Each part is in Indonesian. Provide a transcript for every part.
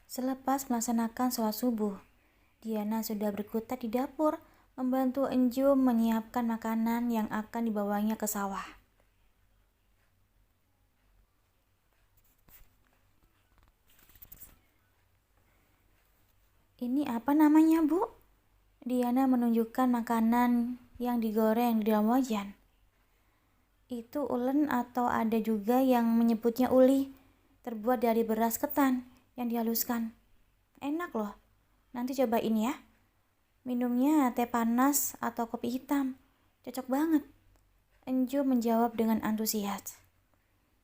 Selepas melaksanakan sholat subuh, Diana sudah berkutat di dapur membantu Enjum menyiapkan makanan yang akan dibawanya ke sawah. Ini apa namanya, Bu? Diana menunjukkan makanan yang digoreng di dalam wajan. Itu ulen atau ada juga yang menyebutnya uli, terbuat dari beras ketan yang dihaluskan. Enak loh, nanti cobain ya. Minumnya teh panas atau kopi hitam, cocok banget. Enjum menjawab dengan antusias.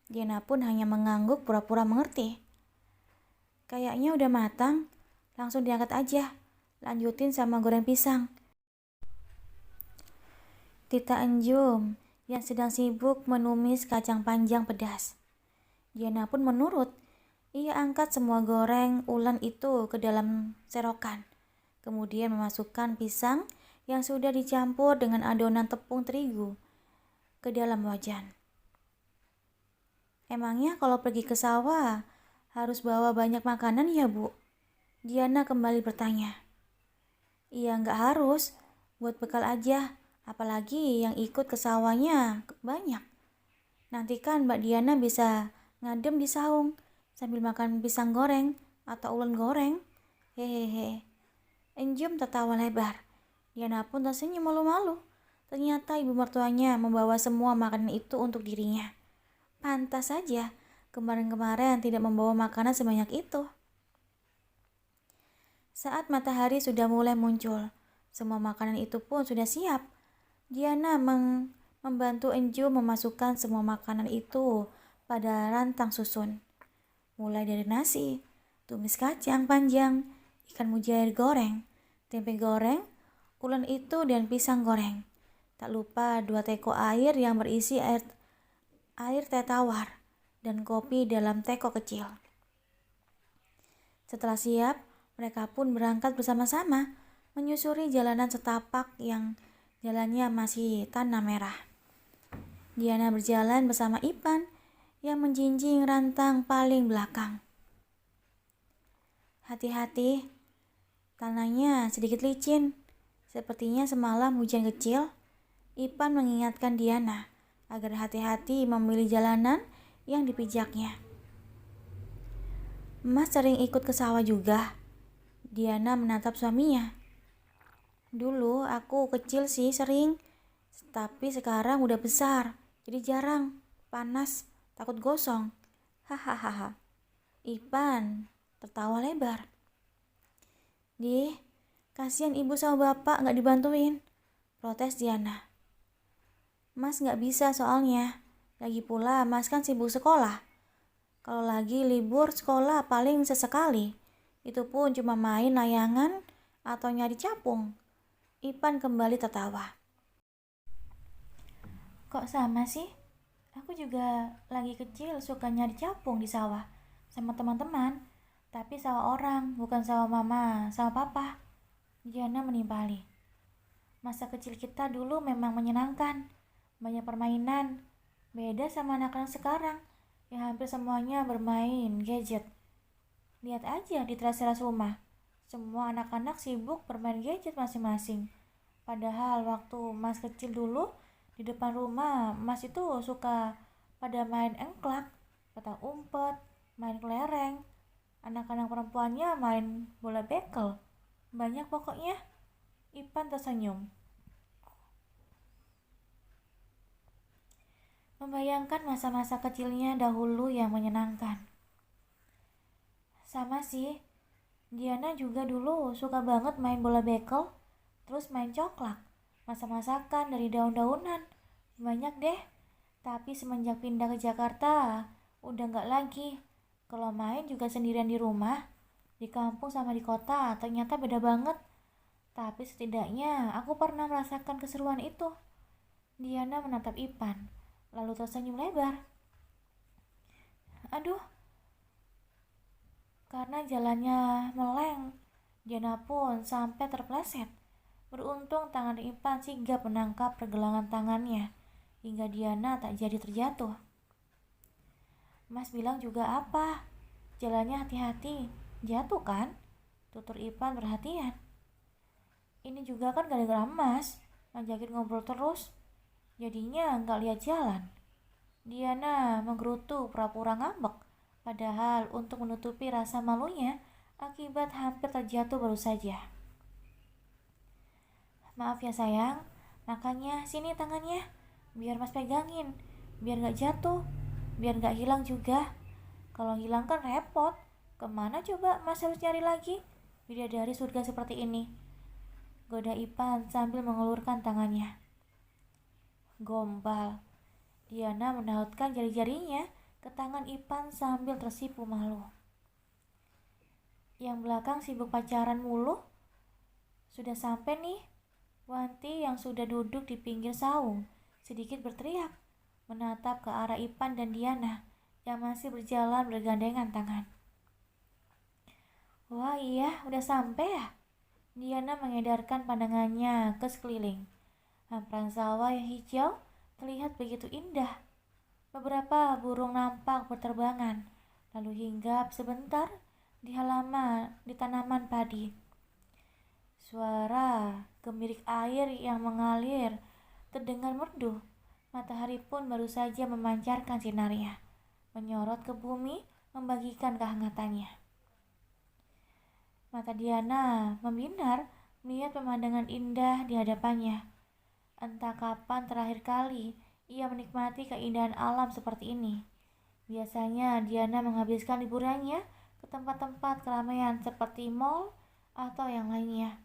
Diana pun hanya mengangguk pura-pura mengerti. Kayaknya udah matang, langsung diangkat aja. Lanjutin sama goreng pisang. Tita Enjum yang sedang sibuk menumis kacang panjang pedas. Diana pun menurut. Ia angkat semua goreng ulen itu ke dalam serokan. Kemudian memasukkan pisang yang sudah dicampur dengan adonan tepung terigu ke dalam wajan. Emangnya kalau pergi ke sawah harus bawa banyak makanan ya, Bu? Diana kembali bertanya. Iya, nggak harus, buat bekal aja, apalagi yang ikut ke sawahnya banyak. Nanti kan Mbak Diana bisa ngadem di saung sambil makan pisang goreng atau ulen goreng. Hehehe. Enjum tertawa lebar. Diana pun tersenyum malu-malu. Ternyata ibu mertuanya membawa semua makanan itu untuk dirinya. Pantas saja kemarin-kemarin tidak membawa makanan sebanyak itu. Saat matahari sudah mulai muncul, semua makanan itu pun sudah siap. Diana membantu Enjum memasukkan semua makanan itu pada rantang susun. Mulai dari nasi, tumis kacang panjang, ikan mujair goreng, tempe goreng, ulen itu dan pisang goreng. Tak lupa 2 teko air yang berisi air teh tawar dan kopi dalam teko kecil. Setelah siap, mereka pun berangkat bersama-sama menyusuri jalanan setapak yang jalannya masih tanah merah. Diana berjalan bersama Ipan yang menjinjing rantang paling belakang. Hati-hati, tanahnya sedikit licin. Sepertinya semalam hujan kecil. Ipan mengingatkan Diana agar hati-hati memilih jalanan yang dipijaknya. Mas sering ikut ke sawah juga. Diana menatap suaminya. Dulu aku kecil sih sering, tapi sekarang udah besar, jadi jarang. Panas, takut gosong. Hahaha. Ipan tertawa lebar. Dih, kasihan ibu sama bapak gak dibantuin, protes Diana. Mas gak bisa soalnya. Lagi pula mas kan sibuk sekolah. Kalau lagi libur sekolah paling sesekali. Itu pun cuma main layangan atau nyari capung. Ipan kembali tertawa. Kok sama sih? Aku juga lagi kecil suka nyari capung di sawah sama teman-teman. Tapi sawah orang, bukan sawah mama sama papa. Diana menimpali. Masa kecil kita dulu memang menyenangkan. Banyak permainan. Beda sama anak-anak sekarang yang hampir semuanya bermain gadget. Lihat aja di teras-teras rumah. Semua anak-anak sibuk bermain gadget masing-masing. Padahal waktu Mas kecil dulu, di depan rumah Mas itu suka pada main engklak, petak umpet, main kelereng. Anak-anak perempuannya main bola bekel. Banyak pokoknya. Ipan tersenyum. Membayangkan masa-masa kecilnya dahulu yang menyenangkan. Sama sih, Diana juga dulu suka banget main bola bekel, terus main coklak, masak-masakan dari daun-daunan. Banyak deh, tapi semenjak pindah ke Jakarta, udah gak lagi. Kalau main juga sendirian di rumah, di kampung sama di kota ternyata beda banget. Tapi setidaknya aku pernah merasakan keseruan itu. Diana menatap Ipan, lalu tersenyum lebar. Aduh, karena jalannya meleng, Diana pun sampai terpleset. Beruntung tangan Ipan sigap menangkap pergelangan tangannya, hingga Diana tak jadi terjatuh. Mas bilang juga apa? Jalannya hati-hati, jatuh kan? Tutur Ipan perhatian. Ini juga kan gara-gara Mas, ngajakin ngobrol terus. Jadinya nggak lihat jalan. Diana menggerutu pura-pura ngambek, padahal untuk menutupi rasa malunya akibat hampir terjatuh baru saja. Maaf ya sayang, makanya sini tangannya, biar Mas pegangin, biar nggak jatuh, biar nggak hilang juga. Kalau hilang kan repot, kemana coba Mas harus nyari lagi? Bidadari surga seperti ini, goda Ipan sambil mengulurkan tangannya. Gombal. Diana menautkan jari-jarinya ke tangan Ipan sambil tersipu malu. Yang belakang sibuk pacaran mulu. Sudah sampai nih. Wanti yang sudah duduk di pinggir saung sedikit berteriak, menatap ke arah Ipan dan Diana yang masih berjalan bergandengan tangan. Wah iya, udah sampai ya? Diana mengedarkan pandangannya ke sekeliling. Hamparan sawah yang hijau terlihat begitu indah. Beberapa burung nampak berterbangan, lalu hinggap sebentar di tanaman padi. Suara gemirik air yang mengalir terdengar merdu. Matahari pun baru saja memancarkan sinarnya, menyorot ke bumi, membagikan kehangatannya. Mata Diana membinar melihat pemandangan indah di hadapannya. Entah kapan terakhir kali ia menikmati keindahan alam seperti ini. Biasanya Diana menghabiskan liburannya ke tempat-tempat keramaian seperti mall atau yang lainnya.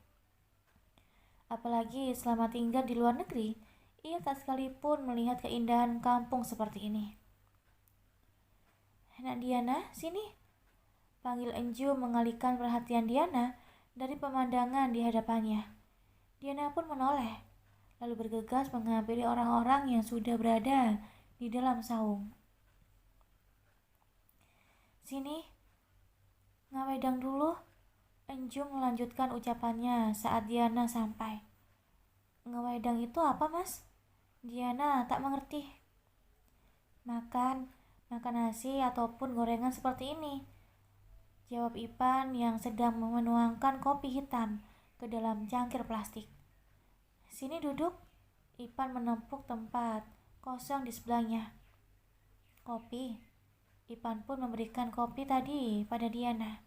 Apalagi selama tinggal di luar negeri, ia tak sekalipun melihat keindahan kampung seperti ini. Nak Diana, sini. Panggil Enju mengalihkan perhatian Diana dari pemandangan di hadapannya. Diana pun menoleh, lalu bergegas menghampiri orang-orang yang sudah berada di dalam saung. Sini, ngawedang dulu. Enjung melanjutkan ucapannya saat Diana sampai. Ngawedang itu apa, Mas? Diana tak mengerti. Makan nasi ataupun gorengan seperti ini, jawab Ipan yang sedang menuangkan kopi hitam ke dalam cangkir plastik. Sini duduk. Ipan menempuk tempat kosong di sebelahnya. Kopi. Ipan pun memberikan kopi tadi pada Diana.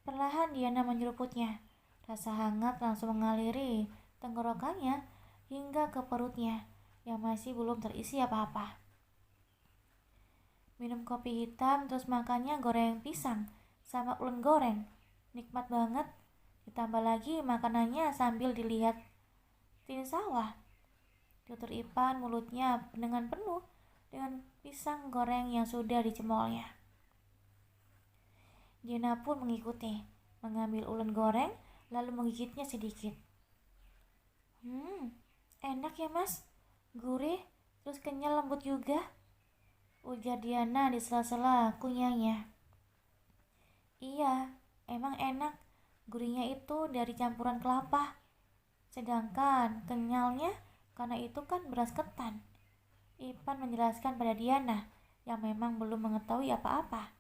Perlahan Diana menyeruputnya. Rasa hangat langsung mengaliri tenggorokannya hingga ke perutnya yang masih belum terisi apa-apa. Minum kopi hitam terus makannya goreng pisang sama ulen goreng. Nikmat banget. Ditambah lagi makanannya sambil dilihat tin sawah. Tutur Ipan mulutnya dengan penuh dengan pisang goreng yang sudah dicemolnya. Diana pun mengikuti, mengambil ulen goreng lalu menggigitnya sedikit. Enak ya Mas, gurih terus kenyal lembut juga, ujar Diana di sela-sela kunyahnya. Iya, emang enak, gurihnya itu dari campuran kelapa, sedangkan kenyalnya karena itu kan beras ketan. Ipan menjelaskan pada Diana yang memang belum mengetahui apa-apa.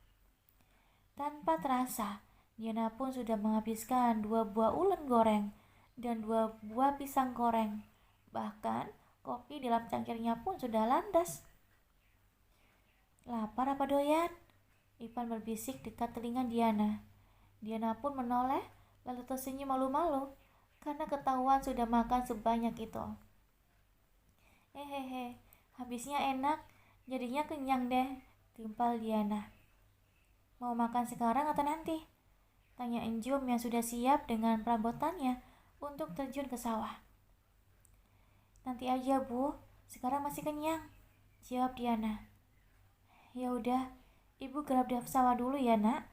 Tanpa terasa, Diana pun sudah menghabiskan 2 buah ulen goreng dan 2 buah pisang goreng. Bahkan kopi dalam cangkirnya pun sudah landas. Lapar apa doyan? Ipan berbisik dekat telinga Diana. Diana pun menoleh lalu tersenyum malu-malu karena ketahuan sudah makan sebanyak itu. Hehehe, habisnya enak, jadinya kenyang deh, timpal Diana. Mau makan sekarang atau nanti? Tanya Enjum yang sudah siap dengan perabotannya untuk terjun ke sawah. Nanti aja Bu, sekarang masih kenyang, jawab Diana. Ya udah, Ibu garap di sawah dulu ya Nak.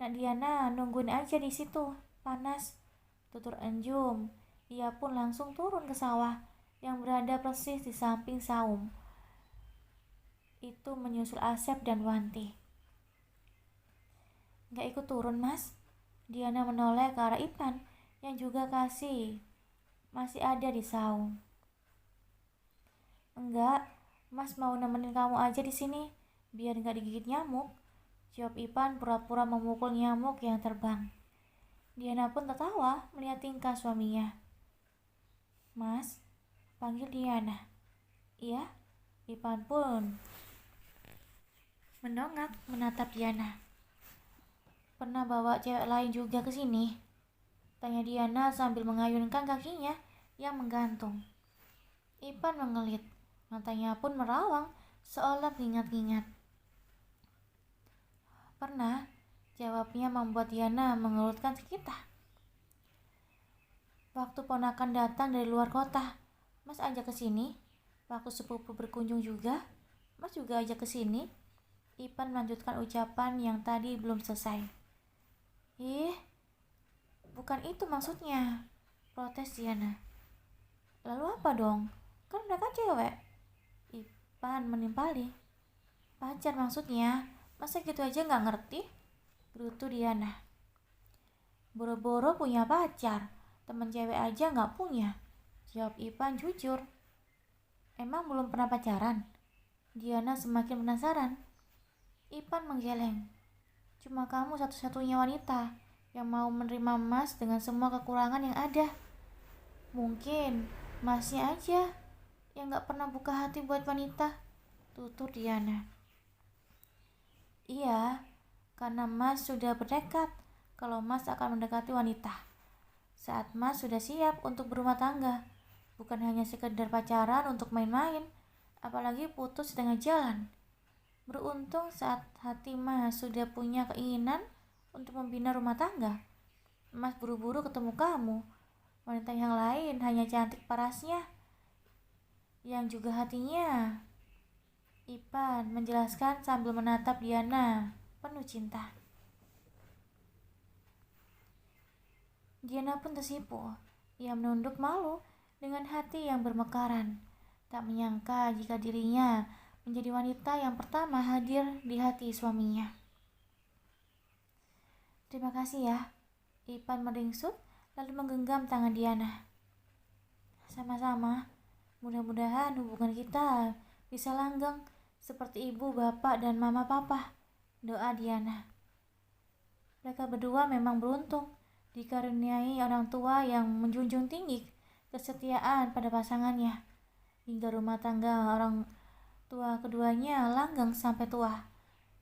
Nak Diana nungguin aja di situ, panas. tutur Enjum. Ia pun langsung turun ke sawah yang berada persis di samping saung. Itu menyusul Asep dan Wanti. Gak ikut turun, Mas? Diana menoleh ke arah Ipan yang juga masih ada di saung. Enggak, Mas mau nemenin kamu aja di sini, biar gak digigit nyamuk. Jawab Ipan pura-pura memukul nyamuk yang terbang. Diana pun tertawa melihat tingkah suaminya. Mas, panggil Diana. Iya, Ipan pun mendongak menatap Diana. Pernah bawa cewek lain juga ke sini? Tanya Diana sambil mengayunkan kakinya yang menggantung. Ipan mengelit, matanya pun merawang seolah mengingat-ingat. Pernah, jawabnya membuat Diana mengerutkan sekitah. Waktu ponakan datang dari luar kota, Mas ajak ke sini. Waktu sepupu berkunjung juga, Mas juga ajak ke sini. Ipan melanjutkan ucapan yang tadi belum selesai. Ih, bukan itu maksudnya, protes Diana. Lalu apa dong? Kan mereka cewek. Ipan menimpali. Pacar maksudnya, masa gitu aja gak ngerti? Gerutu Diana. Boro-boro punya pacar, temen cewek aja gak punya. Jawab Ipan jujur. Emang belum pernah pacaran? Diana semakin penasaran. Ipan menggeleng. Cuma kamu satu-satunya wanita yang mau menerima Mas dengan semua kekurangan yang ada. Mungkin Masnya aja yang gak pernah buka hati buat wanita, tutur Diana. Iya, karena Mas sudah bertekad kalau Mas akan mendekati wanita. Saat Mas sudah siap untuk berumah tangga, bukan hanya sekedar pacaran untuk main-main, apalagi putus di tengah jalan. Beruntung saat hati Mas sudah punya keinginan untuk membina rumah tangga, Mas buru-buru ketemu kamu. Wanita yang lain hanya cantik parasnya, yang juga hatinya. Ipan menjelaskan sambil menatap Diana penuh cinta. Diana pun tersipu. Ia menunduk malu dengan hati yang bermekaran. Tak menyangka jika dirinya menjadi wanita yang pertama hadir di hati suaminya. Terima kasih ya. Ipan meringsut lalu menggenggam tangan Diana. Sama-sama. Mudah-mudahan hubungan kita bisa langgeng seperti ibu, bapak, dan mama papa. Doa Diana. Mereka berdua memang beruntung dikaruniai orang tua yang menjunjung tinggi kesetiaan pada pasangannya. Hingga rumah tangga orang tua keduanya langgeng sampai tua,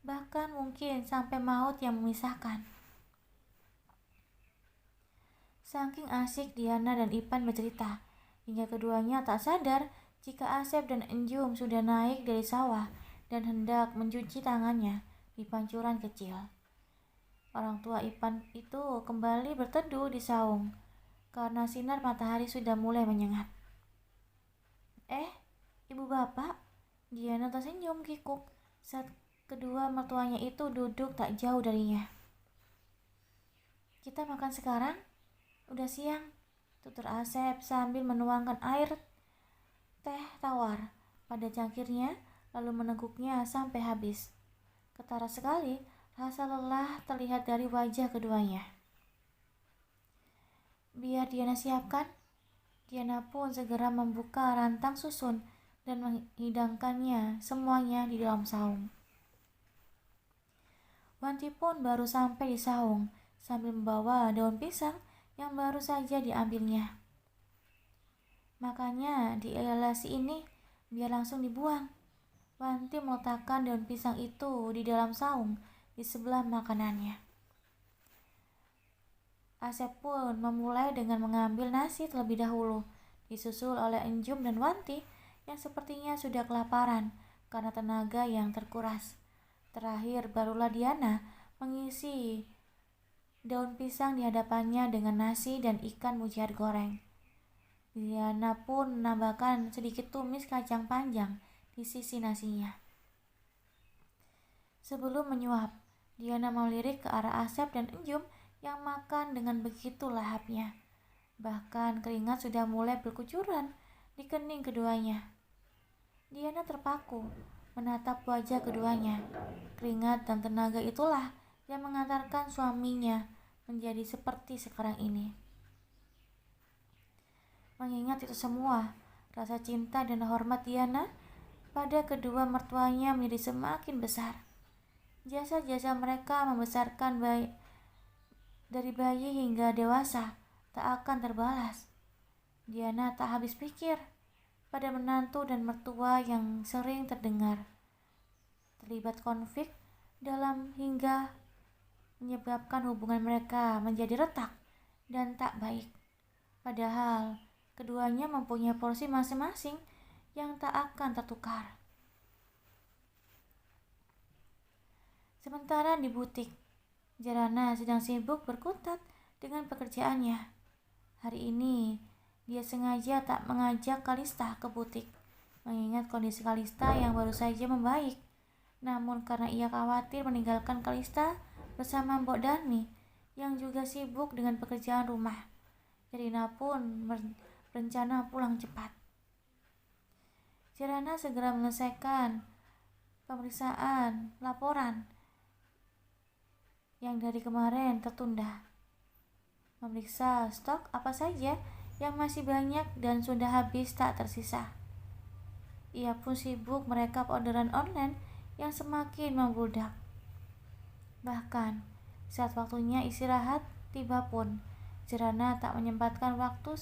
bahkan mungkin sampai maut yang memisahkan. Saking asik Diana dan Ipan bercerita, hingga keduanya tak sadar jika Asep dan Enjum sudah naik dari sawah dan hendak mencuci tangannya di pancuran kecil. Orang tua Ipan itu kembali berteduh di saung karena sinar matahari sudah mulai menyengat. Ibu bapak, Diana tersenyum kikuk saat kedua mertuanya itu duduk tak jauh darinya. Kita makan sekarang? Udah siang, tutur Asep sambil menuangkan air teh tawar pada cangkirnya lalu meneguknya sampai habis. Ketara sekali rasa lelah terlihat dari wajah keduanya. Biar Diana siapkan. Diana pun segera membuka rantang susun dan menghidangkannya semuanya di dalam saung. Wanti pun baru sampai di saung sambil membawa daun pisang yang baru saja diambilnya. Makanya dielasi ini biar langsung dibuang. Wanti meletakkan daun pisang itu di dalam saung di sebelah makanannya. Asep pun memulai dengan mengambil nasi terlebih dahulu, disusul oleh Enjum dan Wanti yang sepertinya sudah kelaparan karena tenaga yang terkuras. Terakhir barulah Diana mengisi daun pisang di hadapannya dengan nasi dan ikan mujair goreng. Diana pun menambahkan sedikit tumis kacang panjang di sisi nasinya. Sebelum menyuap, Diana melirik ke arah Asep dan Enjum yang makan dengan begitu lahapnya. Bahkan keringat sudah mulai berkucuran di kening keduanya. Diana terpaku menatap wajah keduanya. Keringat dan tenaga itulah yang mengantarkan suaminya menjadi seperti sekarang ini. Mengingat itu semua, rasa cinta dan hormat Diana pada kedua mertuanya menjadi semakin besar. Jasa-jasa mereka membesarkan dari bayi hingga dewasa tak akan terbalas. Diana tak habis pikir pada menantu dan mertua yang sering terlibat konflik dalam hingga menyebabkan hubungan mereka menjadi retak dan tak baik. Padahal keduanya mempunyai porsi masing-masing yang tak akan tertukar. Sementara di butik, Jarana sedang sibuk berkutat dengan pekerjaannya. Hari ini, dia sengaja tak mengajak Kalista ke butik, mengingat kondisi Kalista yang baru saja membaik. Namun karena ia khawatir meninggalkan Kalista bersama Mbok Dani, yang juga sibuk dengan pekerjaan rumah, Jarina pun berencana pulang cepat. Jarana segera menyelesaikan pemeriksaan laporan yang dari kemarin tertunda, memeriksa stok apa saja yang masih banyak dan sudah habis tak tersisa. Ia pun sibuk merekap orderan online yang semakin membludak. Bahkan saat waktunya istirahat tiba pun, Jarana tak menyempatkan waktu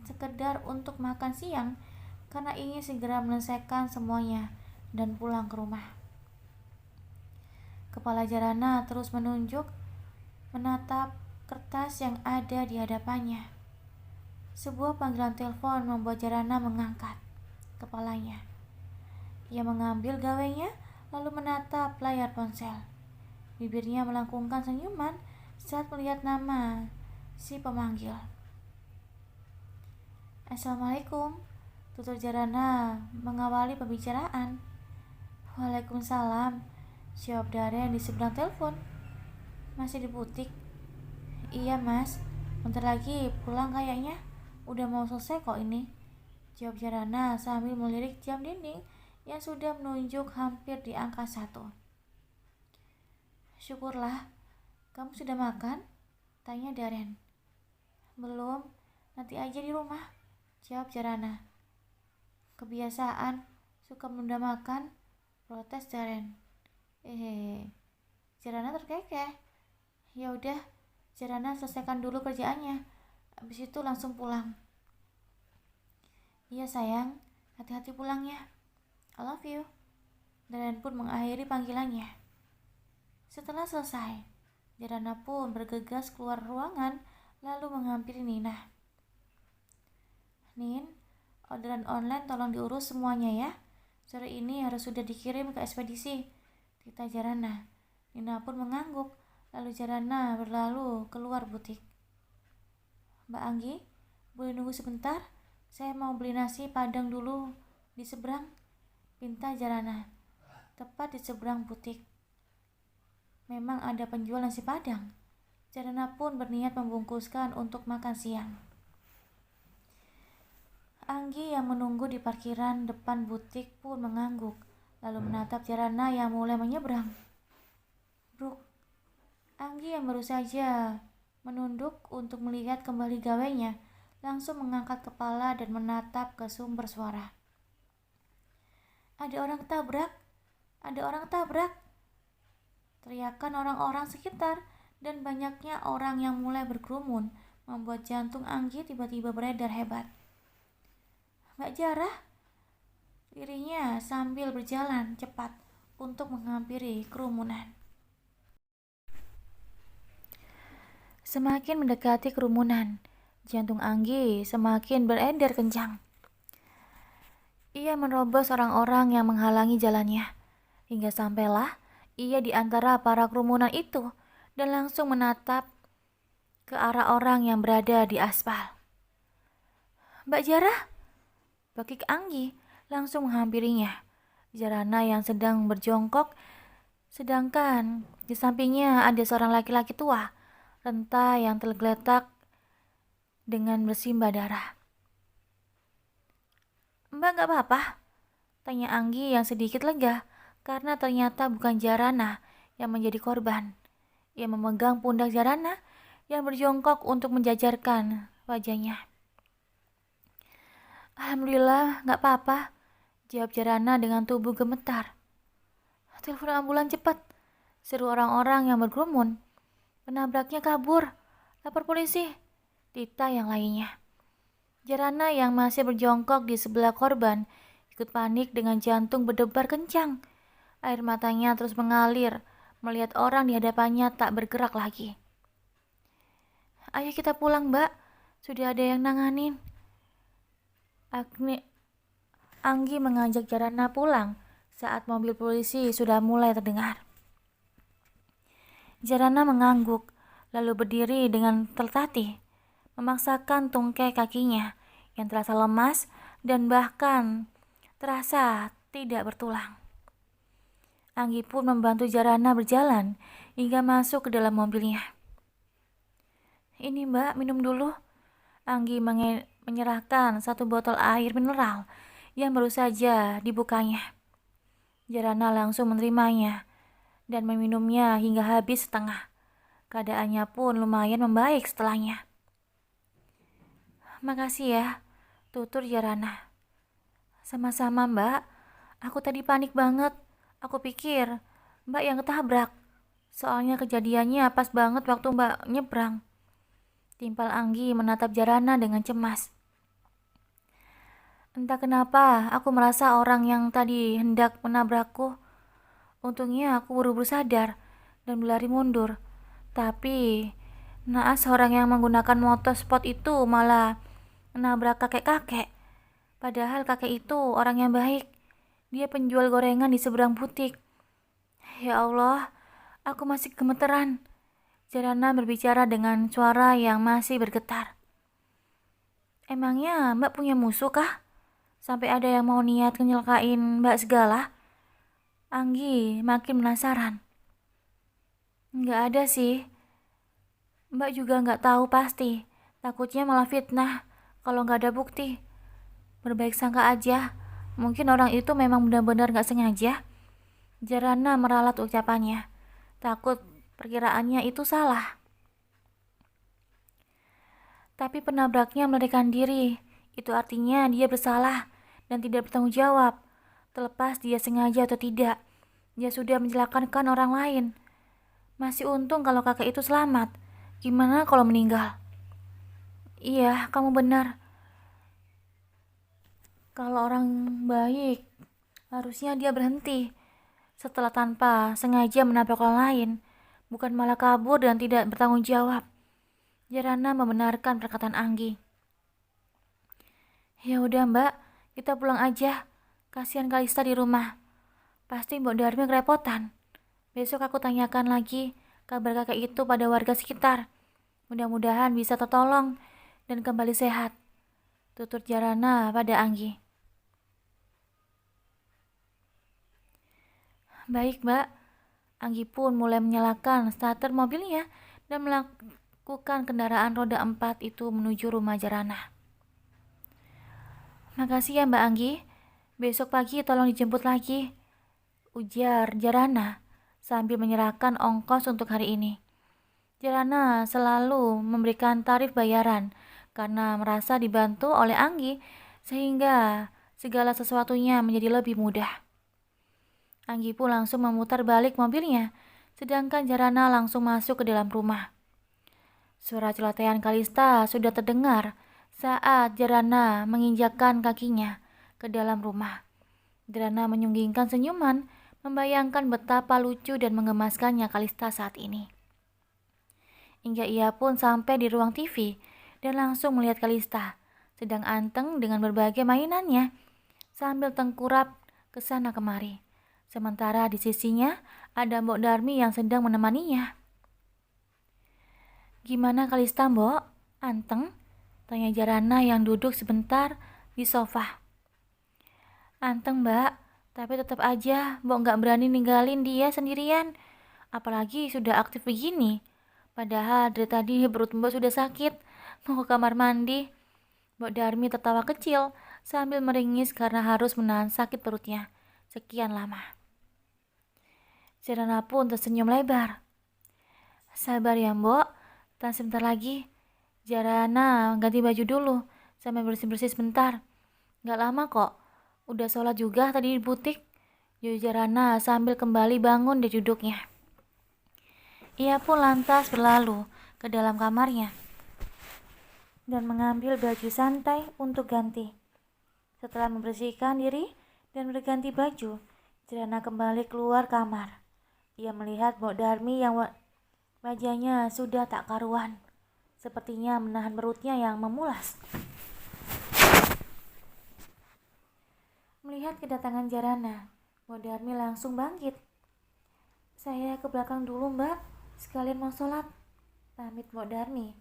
sekedar untuk makan siang karena ingin segera menyelesaikan semuanya dan pulang ke rumah. Kepala Jarana terus menatap kertas yang ada di hadapannya. Sebuah panggilan telepon membuat Jarana mengangkat kepalanya. Ia mengambil gawainya lalu menatap layar ponsel. Bibirnya melengkungkan senyuman saat melihat nama si pemanggil. Assalamualaikum, tutur Jarana mengawali pembicaraan. Waalaikumsalam, jawab Daren di seberang telepon. Masih di butik? Iya mas, bentar lagi pulang kayaknya. Udah mau selesai kok ini, jawab Jarana sambil melirik jam dinding yang sudah menunjuk hampir di angka 1. Syukurlah, kamu sudah makan? Tanya Daren. Belum, nanti aja di rumah, jawab Jarana. Kebiasaan, suka menunda makan, protes Daren. Jarana terkekeh. Ya udah, Jarana selesaikan dulu kerjaannya, habis itu langsung pulang. Iya sayang, hati-hati pulangnya. I love you. Daren pun mengakhiri panggilannya. Setelah selesai, Jarana pun bergegas keluar ruangan lalu menghampiri Nina. Nin, orderan online tolong diurus semuanya ya. Sore ini harus sudah dikirim ke ekspedisi, kata Jarana. Nina pun mengangguk, lalu Jarana berlalu keluar butik. Mbak Anggi, boleh nunggu sebentar? Saya mau beli nasi padang dulu di seberang, pinta Jarana. Tepat di seberang butik memang ada penjual nasi padang. Jarana pun berniat membungkuskan untuk makan siang. Anggi yang menunggu di parkiran depan butik pun mengangguk, lalu menatap Jarana yang mulai menyeberang. Bruk, Anggi yang baru saja menunduk untuk melihat kembali gawainya, langsung mengangkat kepala dan menatap ke sumber suara. Ada orang tabrak! Ada orang tabrak! Teriakan orang-orang sekitar dan banyaknya orang yang mulai berkerumun membuat jantung Anggi tiba-tiba beredar hebat. Mbak Jarah, lirinya sambil berjalan cepat untuk menghampiri kerumunan. Semakin mendekati kerumunan, jantung Anggi semakin beredar kencang. Ia menerobos orang-orang yang menghalangi jalannya, hingga sampailah ia di antara para kerumunan itu dan langsung menatap ke arah orang yang berada di aspal. Mbak Jarah, Bakik Anggi langsung menghampirinya. Jarana yang sedang berjongkok, sedangkan di sampingnya ada seorang laki-laki tua, renta yang tergeletak dengan bersimbah darah. "Mbak gak apa-apa?" tanya Anggi yang sedikit lega karena ternyata bukan Jarana yang menjadi korban. Ia memegang pundak Jarana yang berjongkok untuk menjajarkan wajahnya. "Alhamdulillah gak apa-apa," jawab Jarana dengan tubuh gemetar. "Telepon ambulan cepat," seru orang-orang yang berkerumun. "Penabraknya kabur, lapor polisi," Tita yang lainnya. Jarana yang masih berjongkok di sebelah korban ikut panik dengan jantung berdebar kencang. Air matanya terus mengalir melihat orang di hadapannya tak bergerak lagi. "Ayo kita pulang, Mbak. Sudah ada yang nanganin." Anggi mengajak Jarana pulang saat mobil polisi sudah mulai terdengar. Jarana mengangguk, lalu berdiri dengan tertatih, memaksakan tungkai kakinya yang terasa lemas dan bahkan terasa tidak bertulang. Anggi pun membantu Jarana berjalan hingga masuk ke dalam mobilnya. "Ini Mbak, minum dulu." Anggi menyerahkan satu botol air mineral yang baru saja dibukanya. Jarana langsung menerimanya dan meminumnya hingga habis setengah. Keadaannya pun lumayan membaik setelahnya. "Makasih ya," tutur Jarana. "Sama-sama Mbak, aku tadi panik banget. Aku pikir Mbak yang ketabrak. Soalnya kejadiannya pas banget waktu Mbak nyebrang." Timpal Anggi menatap Jarana dengan cemas. "Entah kenapa aku merasa orang yang tadi hendak menabrakku. Untungnya aku buru-buru sadar dan berlari mundur. Tapi naas orang yang menggunakan motorsport itu malah menabrak kakek-kakek. Padahal kakek itu orang yang baik. Dia penjual gorengan di seberang butik. Ya Allah, aku masih gemeteran." Jarana berbicara dengan suara yang masih bergetar. "Emangnya Mbak punya musuh kah? Sampai ada yang mau niat nyelakain Mbak segala?" Anggi makin penasaran. "Nggak ada sih. Mbak juga nggak tahu pasti. Takutnya malah fitnah kalau nggak ada bukti. Berbaik sangka aja. Mungkin orang itu memang benar-benar nggak sengaja." Jarana meralat ucapannya. Takut perkiraannya itu salah. "Tapi penabraknya melarikan diri. Itu artinya dia bersalah dan tidak bertanggung jawab. Terlepas dia sengaja atau tidak, dia sudah mencelakakan orang lain. Masih untung kalau kakek itu selamat. Gimana kalau meninggal?" "Iya, kamu benar. Kalau orang baik, harusnya dia berhenti setelah tanpa sengaja menabrak orang lain, bukan malah kabur dan tidak bertanggung jawab." Jarana membenarkan perkataan Anggi. "Ya udah Mbak, kita pulang aja. Kasihan Kalista di rumah. Pasti Mbak Darmi kerepotan. Besok aku tanyakan lagi kabar kakek itu pada warga sekitar. Mudah-mudahan bisa tertolong dan kembali sehat," tutur Jarana pada Anggi. "Baik Mbak." Anggi pun mulai menyalakan starter mobilnya dan melakukan kendaraan roda 4 itu menuju rumah Jarana. "Makasih ya Mbak Anggi. Besok pagi tolong dijemput lagi," ujar Jarana sambil menyerahkan ongkos untuk hari ini. Jarana selalu memberikan tarif bayaran karena merasa dibantu oleh Anggi sehingga segala sesuatunya menjadi lebih mudah. Anggi pun langsung memutar balik mobilnya, sedangkan Jarana langsung masuk ke dalam rumah. Suara celotehan Kalista sudah terdengar saat Jarana menginjakkan kakinya ke dalam rumah. Jarana menyunggingkan senyuman, membayangkan betapa lucu dan menggemaskannya Kalista saat ini. Hingga ia pun sampai di ruang TV dan langsung melihat Kalista sedang anteng dengan berbagai mainannya sambil tengkurap ke sana kemari. Sementara di sisinya ada Mbok Darmi yang sedang menemaninya. "Gimana Kalista, Mbok? Anteng?" tanya Jarana yang duduk sebentar di sofa. "Anteng Mbak, tapi tetap aja Mbok gak berani ninggalin dia sendirian. Apalagi sudah aktif begini. Padahal dari tadi perut Mbok sudah sakit mau ke kamar mandi. Mbok Darmi tertawa kecil sambil meringis karena harus menahan sakit perutnya sekian lama. Jarana pun tersenyum lebar. Sabar ya Mbok, tan sebentar lagi. Jarana ganti baju dulu sampai bersih-bersih sebentar. Gak lama kok, udah sholat juga tadi di butik. Jujur Jarana sambil kembali bangun dari duduknya. Ia pun lantas berlalu ke dalam kamarnya dan mengambil baju santai untuk ganti. Setelah membersihkan diri dan berganti baju, Jarana kembali keluar kamar. Ia melihat Mbok Darmi yang wajahnya sudah tak karuan, sepertinya menahan perutnya yang memulas. Melihat kedatangan Jarana, Mbok Darmi langsung bangkit. Saya ke belakang dulu Mbak, sekalian mau sholat, pamit Mbok Darmi,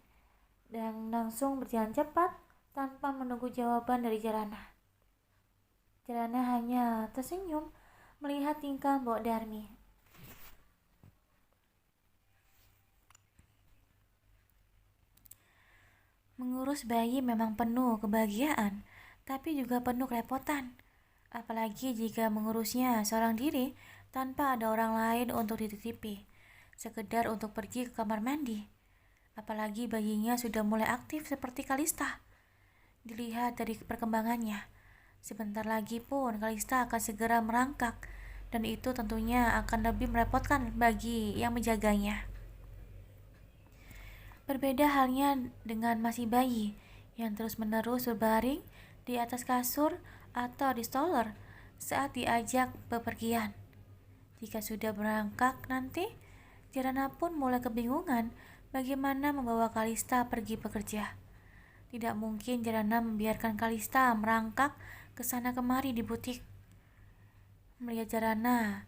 dan langsung berjalan cepat tanpa menunggu jawaban dari Jarana. Jarana hanya tersenyum melihat tingkah Mbok Darmi. Mengurus bayi memang penuh kebahagiaan, tapi juga penuh kerepotan. Apalagi jika mengurusnya seorang diri tanpa ada orang lain untuk dititipi, sekedar untuk pergi ke kamar mandi. Apalagi bayinya sudah mulai aktif seperti Kalista. Dilihat dari perkembangannya, sebentar lagi pun Kalista akan segera merangkak, dan itu tentunya akan lebih merepotkan bagi yang menjaganya. Berbeda halnya dengan masih bayi yang terus-menerus berbaring di atas kasur atau di stroller saat diajak bepergian. Jika sudah berangkat nanti, Jarana pun mulai kebingungan bagaimana membawa Kalista pergi bekerja. Tidak mungkin Jarana membiarkan Kalista merangkak ke sana kemari di butik. Melihat Jarana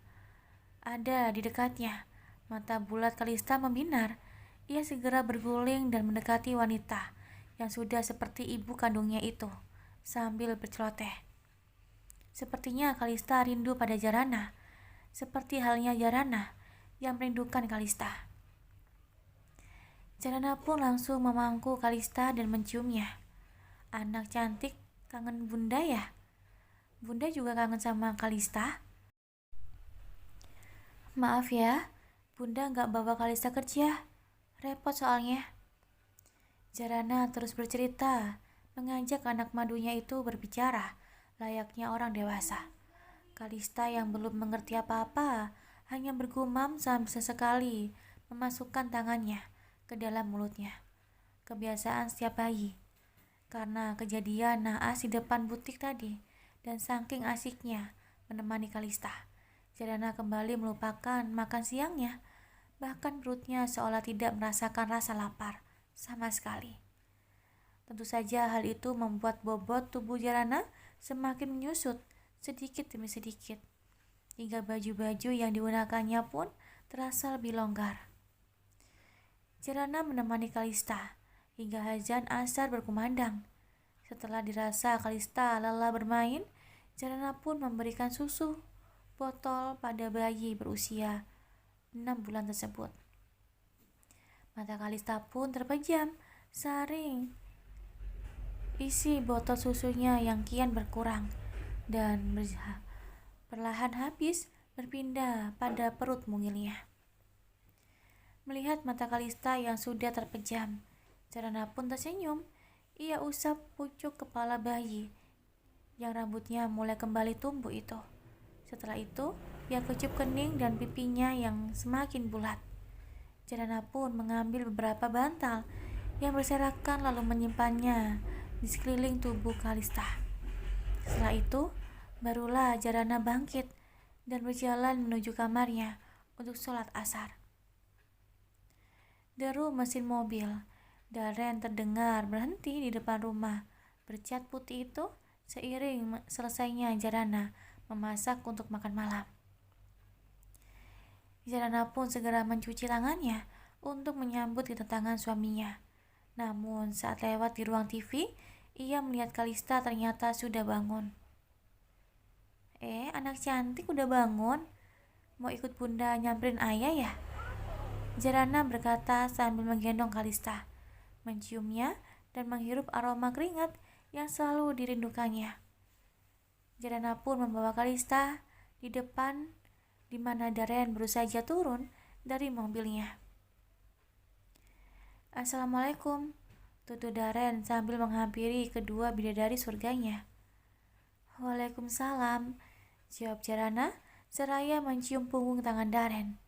ada di dekatnya, mata bulat Kalista membinar. Ia segera berguling dan mendekati wanita yang sudah seperti ibu kandungnya itu, sambil berceloteh. Sepertinya Kalista rindu pada Jarana, seperti halnya Jarana yang merindukan Kalista. Jarana pun langsung memangku Kalista dan menciumnya. Anak cantik, kangen bunda ya? Bunda juga kangen sama Kalista? Maaf ya, bunda gak bawa Kalista kerja. Repot soalnya. Jarana terus bercerita, mengajak anak madunya itu berbicara, layaknya orang dewasa. Kalista yang belum mengerti apa-apa, hanya bergumam sambil sesekali memasukkan tangannya ke dalam mulutnya. Kebiasaan setiap bayi. Karena kejadian naas di depan butik tadi, dan saking asiknya menemani Kalista, Jarana kembali melupakan makan siangnya. Bahkan perutnya seolah tidak merasakan rasa lapar sama sekali. Tentu saja hal itu membuat bobot tubuh Jarana semakin menyusut sedikit demi sedikit, hingga baju-baju yang digunakannya pun terasa lebih longgar. Jarana menemani Kalista hingga azan asar berkumandang. Setelah dirasa Kalista lelah bermain, Jarana pun memberikan susu botol pada bayi berusia 6 bulan tersebut. Mata Kalista pun terpejam saring isi botol susunya yang kian berkurang dan perlahan habis berpindah pada perut mungilnya. Melihat mata Kalista yang sudah terpejam, Jarana pun tersenyum. Ia usap pucuk kepala bayi yang rambutnya mulai kembali tumbuh itu. Setelah itu, ia kecup kening dan pipinya yang semakin bulat. Jarana pun mengambil beberapa bantal yang berserakan lalu menyimpannya di sekeliling tubuh Kalista. Setelah itu, barulah Jarana bangkit dan berjalan menuju kamarnya untuk sholat asar. Deru mesin mobil Daren terdengar berhenti di depan rumah bercat putih itu seiring selesainya Jarana memasak untuk makan malam. Jarana pun segera mencuci tangannya untuk menyambut kedatangan suaminya. Namun saat lewat di ruang TV, ia melihat Kalista ternyata sudah bangun. Anak cantik udah bangun? Mau ikut bunda nyamperin ayah ya? Jarana berkata sambil menggendong Kalista, menciumnya dan menghirup aroma keringat yang selalu dirindukannya. Jarana pun membawa Kalista di depan di mana Darren baru saja turun dari mobilnya. "Assalamualaikum," tutur Darren sambil menghampiri kedua bidadari surganya. "Waalaikumsalam," jawab Jarana seraya mencium punggung tangan Darren.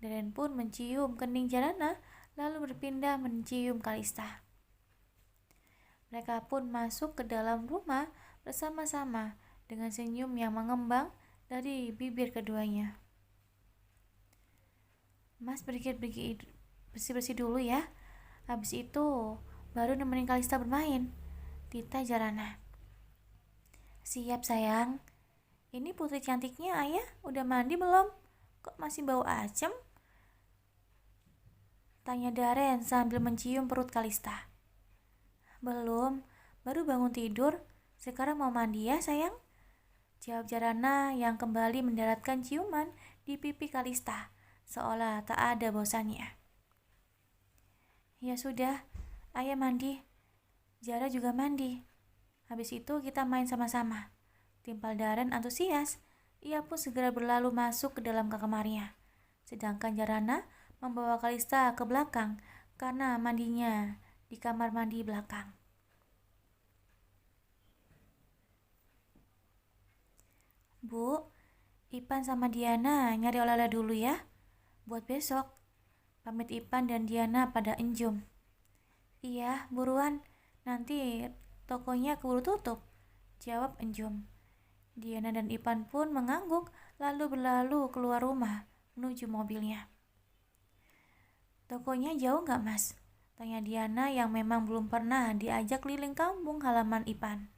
Darren pun mencium kening Jarana lalu berpindah mencium Kalista. Mereka pun masuk ke dalam rumah bersama-sama dengan senyum yang mengembang dari bibir keduanya. "Mas bersih-bersih dulu ya. Habis itu baru nemenin Kalista bermain," titah Jarana. "Siap sayang. Ini putri cantiknya ayah udah mandi belum? Kok masih bau asem?" tanya Darren sambil mencium perut Kalista. "Belum, baru bangun tidur. Sekarang mau mandi ya sayang," jawab Jarana yang kembali mendaratkan ciuman di pipi Kalista, seolah tak ada bosannya. "Ya sudah, ayah mandi. Jara juga mandi. Habis itu kita main sama-sama," timpal Darren antusias. Ia pun segera berlalu masuk ke dalam kamarnya. Sedangkan Jarana membawa Kalista ke belakang karena mandinya di kamar mandi belakang. "Bu, Ipan sama Diana nyari oleh-oleh dulu ya, buat besok," pamit Ipan dan Diana pada Enjum. "Iya, buruan, nanti tokonya keburu tutup," jawab Enjum. Diana dan Ipan pun mengangguk lalu berlalu keluar rumah menuju mobilnya. "Tokonya jauh nggak mas?" tanya Diana yang memang belum pernah diajak keliling kampung halaman Ipan.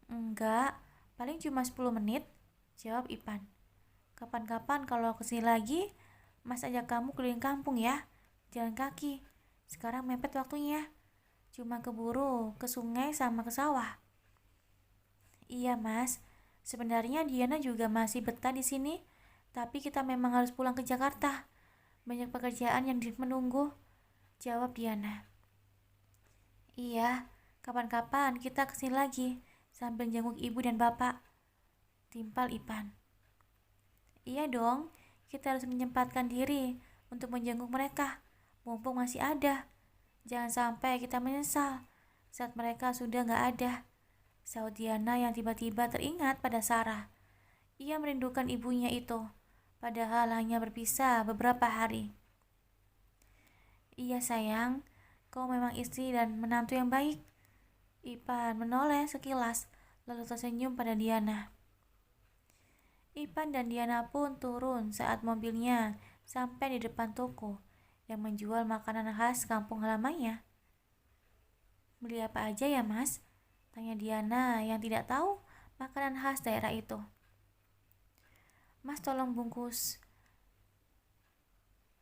"Enggak, paling cuma 10 menit, jawab Ipan. "Kapan-kapan kalau kesini lagi, mas ajak kamu keliling kampung ya, jalan kaki. Sekarang mepet waktunya, cuma keburu ke sungai sama ke sawah." "Iya mas, sebenarnya Diana juga masih betah di sini, tapi kita memang harus pulang ke Jakarta. Banyak pekerjaan yang menunggu," jawab Diana. "Iya, kapan-kapan kita kesini lagi sambil jenguk ibu dan bapak," timpal Ipan. "Iya dong, kita harus menyempatkan diri untuk menjenguk mereka, mumpung masih ada. Jangan sampai kita menyesal saat mereka sudah gak ada," sahut Diana yang tiba-tiba teringat pada Sarah. Ia merindukan ibunya itu, padahal hanya berpisah beberapa hari. "Iya sayang, kau memang istri dan menantu yang baik." Ipan menoleh sekilas, lalu tersenyum pada Diana. Ipan dan Diana pun turun saat mobilnya sampai di depan toko yang menjual makanan khas kampung halamannya. "Beli apa aja ya mas?" tanya Diana yang tidak tahu makanan khas daerah itu. "Mas tolong bungkus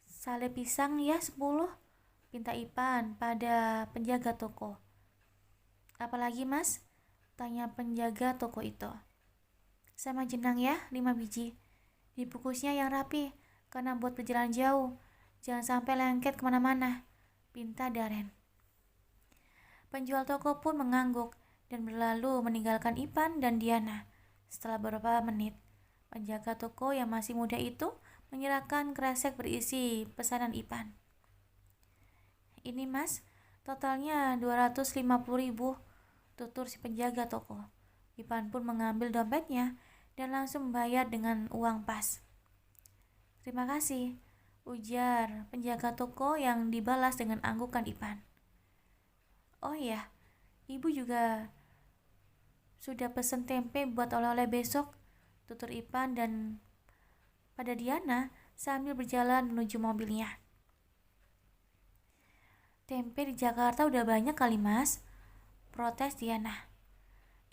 sale pisang ya 10, pinta Ipan pada penjaga toko. "Apalagi mas?" tanya penjaga toko itu. "Sama jenang ya, 5 biji. Dibungkusnya yang rapi, karena buat perjalanan jauh. Jangan sampai lengket kemana-mana," pinta Darren. Penjual toko pun mengangguk dan berlalu meninggalkan Ipan dan Diana. Setelah beberapa menit, penjaga toko yang masih muda itu menyerahkan kresek berisi pesanan Ipan. "Ini mas, totalnya 250.000, tutur si penjaga toko. Ipan pun mengambil dompetnya dan langsung membayar dengan uang pas. "Terima kasih," ujar penjaga toko yang dibalas dengan anggukan Ipan. "Oh iya, ibu juga sudah pesen tempe buat oleh-oleh besok," tutur Ipan dan pada Diana sambil berjalan menuju mobilnya. "Tempe di Jakarta udah banyak kali mas," protes Diana.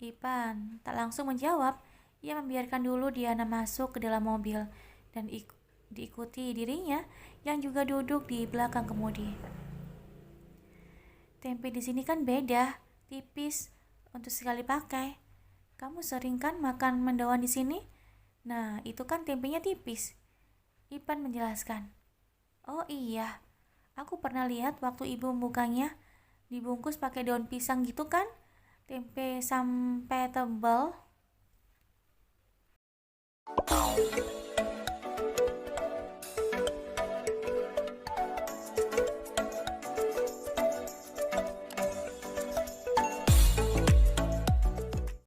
Ipan tak langsung menjawab. Ia membiarkan dulu Diana masuk ke dalam mobil dan diikuti dirinya yang juga duduk di belakang kemudi. "Tempe di sini kan beda, tipis, untuk sekali pakai. Kamu sering kan makan mendoan di sini? Nah, itu kan tempenya tipis," Ipan menjelaskan. "Oh iya, aku pernah lihat waktu ibu membukanya. dibungkus pakai daun pisang gitu kan, tempe sampai tebal.